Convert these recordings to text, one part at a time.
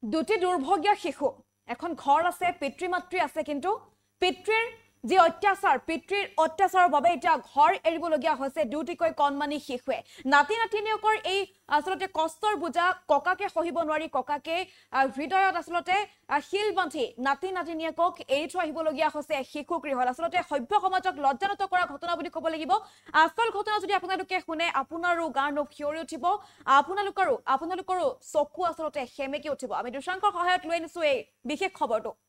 দুটি দুৰ্ভগীয়া শিশু এখন ঘৰ আছে পিতৃ মাতৃ আছে কিন্তু পিতৃৰ যে অত্যাচাৰ পিতৃৰ অত্যাচাৰৰ বাবে এটা ঘৰ এৰিবলগীয়া হৈছে দুটিকৈ কণমানি শিশুৱে নাতি নাতিনিয়কৰ এই আসলতে কষ্টৰ বুজা ককাকে সহিব নোৱাৰি ককাকে হৃদয়ত আসলতে শিল বান্ধি নাতি নাতিনিয়কক এৰি থৈ আহিবলগীয়া হৈছে শিশু গৃহত আসলতে সভ্য সমাজক লজ্জানত কৰা ঘটনা বুলি ক'ব লাগিব আসল ঘটনা যদি আপোনালোকে শুনে আপোনাৰো গাৰ নোম শিয়ৰি উঠিব আপোনালোকৰো চকু আসলতে হেমেকি উঠিব আমি দুশাংকৰ সহায়ত লৈ আনিছো এই বিশেষ খবৰটো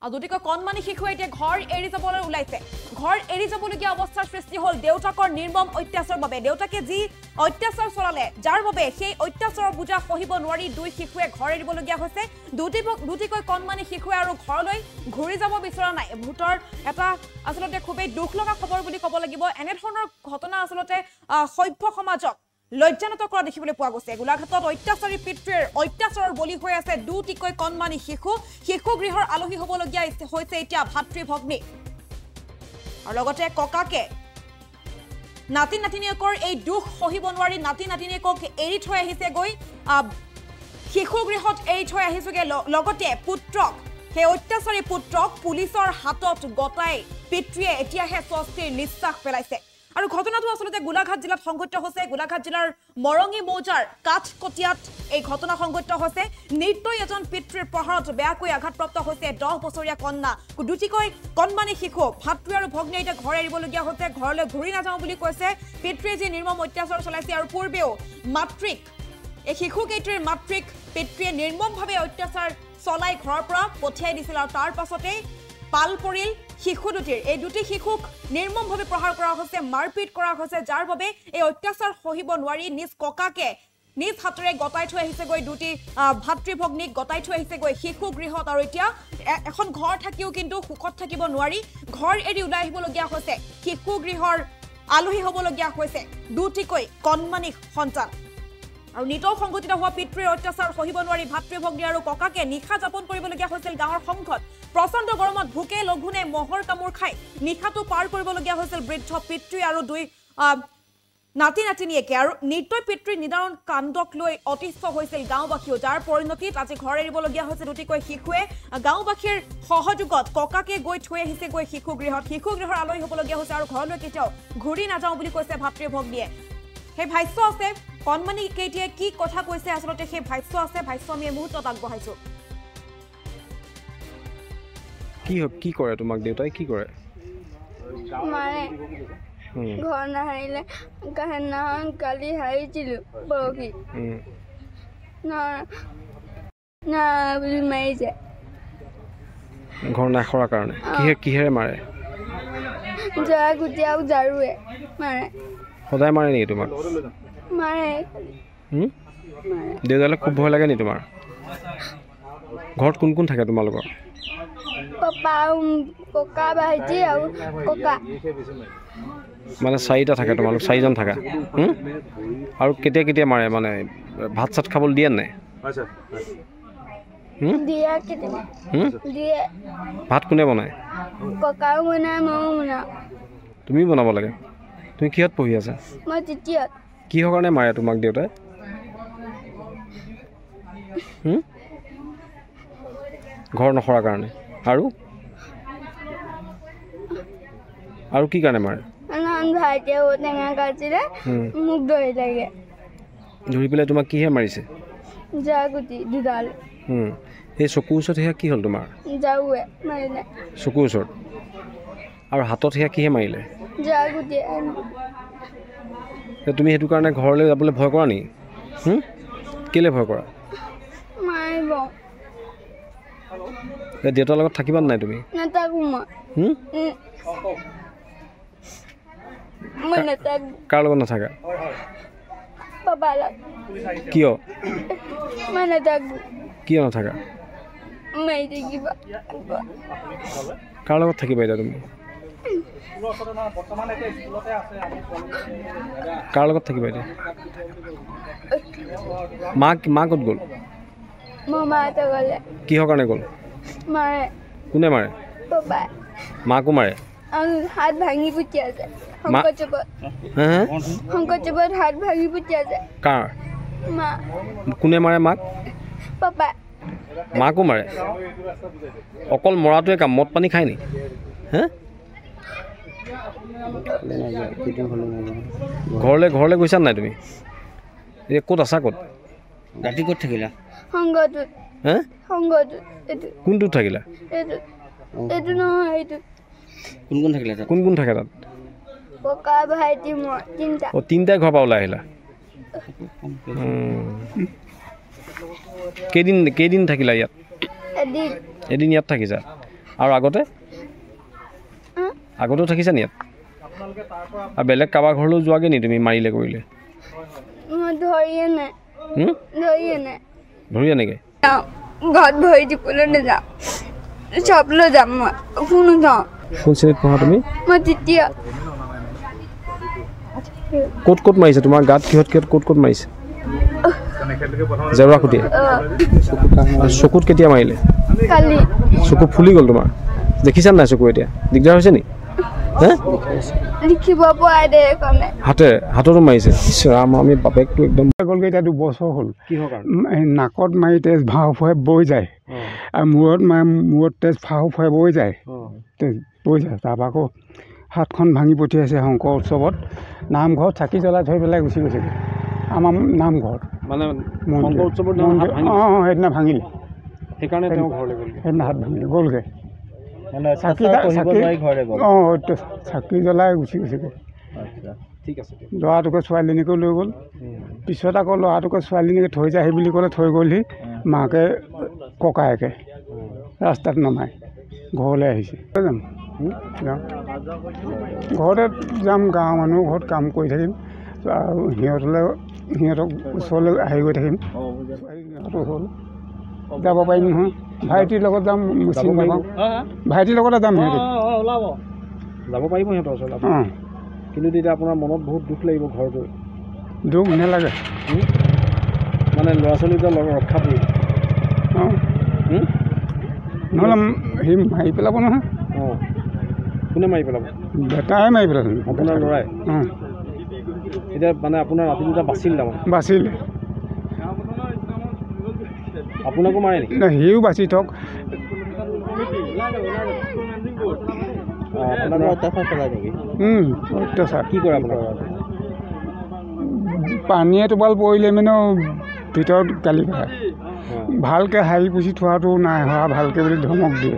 দুটিকৈ কণমানি শিশুৱে এতিয়া ঘৰ এৰি যাবলৈ ওলাইছে ঘৰ এৰি যাবলগীয়া অৱস্থাৰ সৃষ্টি হ'ল দেউতাকৰ নিৰ্মম অত্যাচাৰৰ বাবে দেউতাকে যি অত্যাচাৰ চলালে যাৰ বাবে সেই অত্যাচাৰৰ বুজা সহিব নোৱাৰি দুই শিশুৱে ঘৰ এৰিবলগীয়া হৈছে দুটিকৈ কণমানি শিশুৱে আৰু ঘৰলৈ ঘূৰি যাব বিচৰা নাই ভূতৰ এটা আসলতে খুবেই দুখ লগা খবৰ বুলি ক'ব লাগিব এনে ধৰণৰ ঘটনা আসলতে সভ্য সমাজক লজ্জানত কৰা দেখিবলৈ পোৱা গৈছে গোলাঘাটত অত্যাচাৰী পিতৃৰ অত্যাচাৰৰ বলি হৈ আছে দুটিকৈ কণমানি শিশু গৃহৰ আলহী হ'বলগীয়া হৈছে এতিয়া ভাতৃ ভগ্নী আৰু লগতে ককাকে নাতি নাতিনিয়কৰ এই দুখ সহিব নোৱাৰি নাতি নাতিনিয়কক এৰি থৈ আহিছে গৈ শিশু গৃহত এৰি থৈ আহিছোগে লগতে পুত্ৰক সেই অত্যাচাৰী পুত্ৰক পুলিচৰ হাতত গতাই পিতৃয়ে এতিয়াহে স্বস্তিৰ নিশ্বাস পেলাইছে আৰু ঘটনাটো আসলতে গোলাঘাট জিলাত সংঘটিত হৈছে গোলাঘাট জিলাৰ মৰঙী মৌজাৰ কাঠকটিয়াত এই ঘটনা সংঘটিত হৈছে নিৰ্দয় এজন পিতৃৰ প্ৰহাৰত বেয়াকৈ আঘাতপ্ৰাপ্ত হৈছে 10 বছৰীয়া কন্যা দুটিকৈ কণমানি শিশু ভাতৃ আৰু ভগ্নী এতিয়া ঘৰ এৰিবলগীয়া হৈছে ঘৰলৈ ঘূৰি নাযাওঁ বুলি কৈছে পিতৃয়ে যি নিৰ্মম অত্যাচাৰ চলাইছে আৰু পূৰ্বেও মাতৃক এই শিশুকেইটিৰ মাতৃক পিতৃয়ে নিৰ্মমভাৱে অত্যাচাৰ চলাই ঘৰৰ পৰা পঠিয়াই দিছিল আৰু তাৰ পাছতে পাল পৰিল শিশু দুটিৰ এই দুটি শিশুক নিৰ্মমভাৱে প্ৰহাৰ কৰা হৈছে মাৰপিট কৰা হৈছে যাৰ বাবে এই অত্যাচাৰ সহিব নোৱাৰি নিজ ককাকে নিজ হাতেৰে গতাই থৈ আহিছে গৈ দুটি ভাতৃ ভগ্নীক গতাই থৈ আহিছে গৈ শিশু গৃহত আৰু এতিয়া এখন ঘৰ থাকিও কিন্তু সুখত থাকিব নোৱাৰি ঘৰ এৰি ওলাই আহিবলগীয়া হৈছে শিশু গৃহৰ আলহী হ'বলগীয়া হৈছে দুটিকৈ কণমানি সন্তান আৰু নিতৌ সংঘটিত হোৱা পিতৃৰ অত্যাচাৰ সহিব নোৱাৰি ভাতৃ ভগ্নী আৰু ককাকে নিশা যাপন কৰিবলগীয়া হৈছিল গাঁৱৰ সংঘত প্ৰচণ্ড গৰমত ভোকে লঘোণে মহৰ কামোৰ খাই নিশাটো পাৰ কৰিবলগীয়া হৈছিল বৃদ্ধ পিতৃ আৰু দুই নাতি নাতিনিয়েকে আৰু নিৰ্দয় পিতৃৰ নিদাৰুণ কাণ্ডক লৈ অতিষ্ঠ হৈছিল গাঁওবাসীও যাৰ পৰিণতিত আজি ঘৰ এৰিবলগীয়া হৈছে দুটিকৈ শিশুৱে গাঁওবাসীৰ সহযোগত ককাকে গৈ থৈ আহিছে গৈ শিশু গৃহৰ আলহী হ'বলগীয়া হৈছে আৰু ঘৰলৈ কেতিয়াও ঘূৰি নাযাওঁ বুলি কৈছে ভাতৃ ভগ্নীয়ে সেই ভাষ্য আছে কণমানি কেইটিয়ে কি কথা কৈছে আসলতে সেই ভাষ্য আছে ভাষ্য আমি এই মুহূৰ্তত আগবঢ়াইছো কি কৰে তোমাক দেউতাই কি কৰে মানে ঘৰ নাহাৰিলে কাহিনাখন কালি হাৰিছিলোঁ পৰহি না বুলি মাৰিছে ঘৰ নাখৰাৰ কাৰণে কিহেৰে মাৰে জৰা গুটি আৰু ঝাৰুৱে মাৰে সদায় মাৰে নেকি তোমাক মাৰে দেউতালৈ খুব ভয় লাগে নেকি তোমাৰ ঘৰত কোন কোন থাকে তোমালোকৰ পাপা ককা ভাইটি আৰু ককা মানে চাৰিটা থাকে তোমালোক চাৰিজন থাকা আৰু কেতিয়া মাৰে মানে ভাত চাত খাবলৈ দিয়ে নাই দিয়ে কেতিয়াবা দিয়ে ভাত কোনে বনায় ককাও বনায় ময়ো বনাওঁ তুমি বনাব লাগে তুমি কিহত পঢ়ি আছা মই তৃতীয়ত কিহৰ কাৰণে মাৰে তোমাক দেউতাই ঘৰ নসৰাৰ কাৰণে আৰু কি কাৰণে মাৰে ভাইটিয়ে টেঙা কাটিলে মোক ধৰি লাগে ধৰি পেলাই তোমাক কিহে মাৰিছে জৰা গুটি দুডাল সেই চকুৰ ওচৰত সেয়া কি হ'ল তোমাৰ ঝাৰুৱে মাৰিলে চকুৰ ওচৰত আৰু হাতত সেয়া কিহে মাৰিলে জৰা গুটিয়ে তুমি সেইটো কাৰণে ঘৰলৈ যাবলৈ ভয় কৰা নেকি কেলৈ ভয় কৰা মাৰিব দেউতাৰ লগত থাকিবা নাই তুমি নাথাকো মই নাথাকো কাৰ লগত নাথাকা পাপাৰ লগত কিয় মই নাথাকো কিয় নাথাকা মাৰি থাকিবা কাৰ লগত থাকিবা এতিয়া তুমি কাৰ লগত থাকিবা এতিয়া মা ক'ত গ'ল মোৰ মাহঁতে গ'লে কিহৰ কাৰণে গ'ল মাৰে কোনে মাৰে পাপাই মাকো মাৰে হাত ভাঙি পুঠিয়াইছে শংকৰদেৱত হাত ভাঙি পুঠিয়াইছে কাৰ মা কোনে মাৰে মাক পাপাই মাকো মাৰে অকল মৰাটোৱে কাম মদ পানী খায় নি হে ঘৰলৈ গৈছা নাই তুমি এতিয়া ক'ত আছা ক'ত ৰাতি ক'ত থাকিলা সংগটোত হে সংগটোত এইটো কোনটোত থাকিলা এইটো এইটো নহয় এইটো কোন থাকিলা তাত কোন থাকে তাত ককা ভাইটি মই তিনিটা অ তিনিটাই ঘৰৰ পৰা ওলাই আহিলা কেইদিন থাকিলা ইয়াত এদিন ইয়াত থাকিছা আৰু আগতেও থাকিছা নি ইয়াত আৰু বেলেগ কাৰোবাৰ ঘৰলৈ যোৱাগে নি তুমি মাৰিলে কৰিলে ধৰি আনেগে ঘৰত ভৰি দিবলৈ নাযাওঁ চবলৈ যাম মই কোনো যাওঁ কোন শ্ৰেণীত পঢ়া তুমি মই তেতিয়া ক'ত মাৰিছে তোমাৰ গাত ক'ত মাৰিছে জেওৰা খুটিয়ে চকুত কেতিয়া মাৰিলে কালি চকু ফুলি গ'ল তোমাৰ দেখিছা নাই চকু এতিয়া দিগদাৰ হৈছে নি হে লিখিব পৰা দে কাৰণে হাততো মাৰিছে ৰাম আমি বাপেকটো একদম গ'লগৈ এতিয়া 2 বছৰ হ'ল কিহৰ কাৰণে নাকত মাৰি তেজ ভাও ফুৱাই বৈ যায় আৰু মূৰত তেজ ভাও ফুৱাই বৈ যায় তেজ বৈ যায় তাৰপৰা আকৌ হাতখন ভাঙি পঠিয়াইছে শংকৰ উৎসৱত নামঘৰত চাকি জ্বলাই থৈ পেলাই গুচি গৈছেগৈ আমাৰ নামঘৰত মানে শংকৰ উৎসৱৰ সেইদিনা ভাঙিলে সেইকাৰণে তেওঁ ঘৰলৈ গ'ল সেইদিনা হাত ভাঙিলে গ'লগৈ চাকি জ্বলাই গুচি গৈছেগৈ ঠিক আছে ল'ৰাটোকে ছোৱালীজনীকো লৈ গ'ল পিছত আকৌ ল'ৰাটোকে ছোৱালীজনীকে থৈ যায় বুলি ক'লে থৈ গ'লহি মাকে ককায়েকে ৰাস্তাত নমাই ঘৰলৈ আহিছে যাম ঘৰতে যাম গাঁৱৰ মানুহৰ ঘৰত কাম কৰি থাকিম আৰু সিহঁতক ওচৰলৈ আহি গৈ থাকিম সিহঁতৰ ওচৰলৈ যাব পাৰিম নহয় ভাইটিৰ লগত যাম ভাইটিৰ লগতে যাম সিহঁতে যাব পাৰিব সিহঁতৰ ওচৰলৈ কিন্তু তেতিয়া আপোনাৰ মনত বহুত দুখ লাগিব ঘৰ গৈ দুখ নালাগে মানে ল'ৰা ছোৱালীকেইটা ৰক্ষা পৰিব নহ'লে সি মাৰি পেলাব নহয় কোনে মাৰি পেলাব বেটাই মাৰি পেলাব আপোনাৰ ল'ৰাই এতিয়া মানে আপোনাৰ ৰাতি দুটা বাচিল তাৰমানে বাচিলে আপোনাকো মাৰে নেকি সিও বাচি থওক অত্যাচাৰ কি কৰে আপোনাৰ পানীয়ে টোপাল পৰিলে মানে ভিতৰত গালি খায় ভালকৈ হাৰি পুচি থোৱাটো নাই হোৱা ভালকৈ বুলি ধমক দিয়ে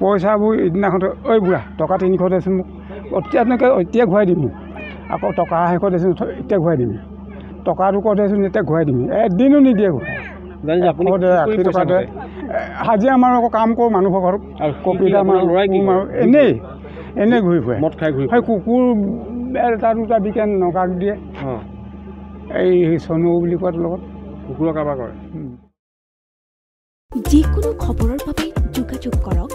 পইচাবোৰ এদিনাখনতে ঐ বুঢ়া টকা 300 দেচোন মোক এতিয়া ঘূৰাই দিম আকৌ টকা 100 দেচোন এতিয়া ঘূৰাই দিম টকাটো কৈ দেচোন এতিয়া ঘূৰাই দিম এদিনো নিদিয়ে ঘূৰাই 80 টকা দে হাজিৰা মাৰোঁ আকৌ কাম কৰোঁ মানুহৰ ঘৰত কপিতা মাৰোঁ এনেই ঘূৰি ফুৰে মদ খাই ঘূৰি সেই কুকুৰ এটা দুটা বিকে নগাক দিয়ে এই চনু বুলি কোৱাৰ লগত কুকুৰৰ কাৰোবাৰ কৰে যিকোনো খবৰৰ বাবে যোগাযোগ কৰক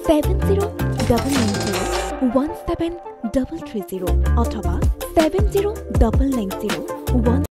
7099017330 অথবা 709901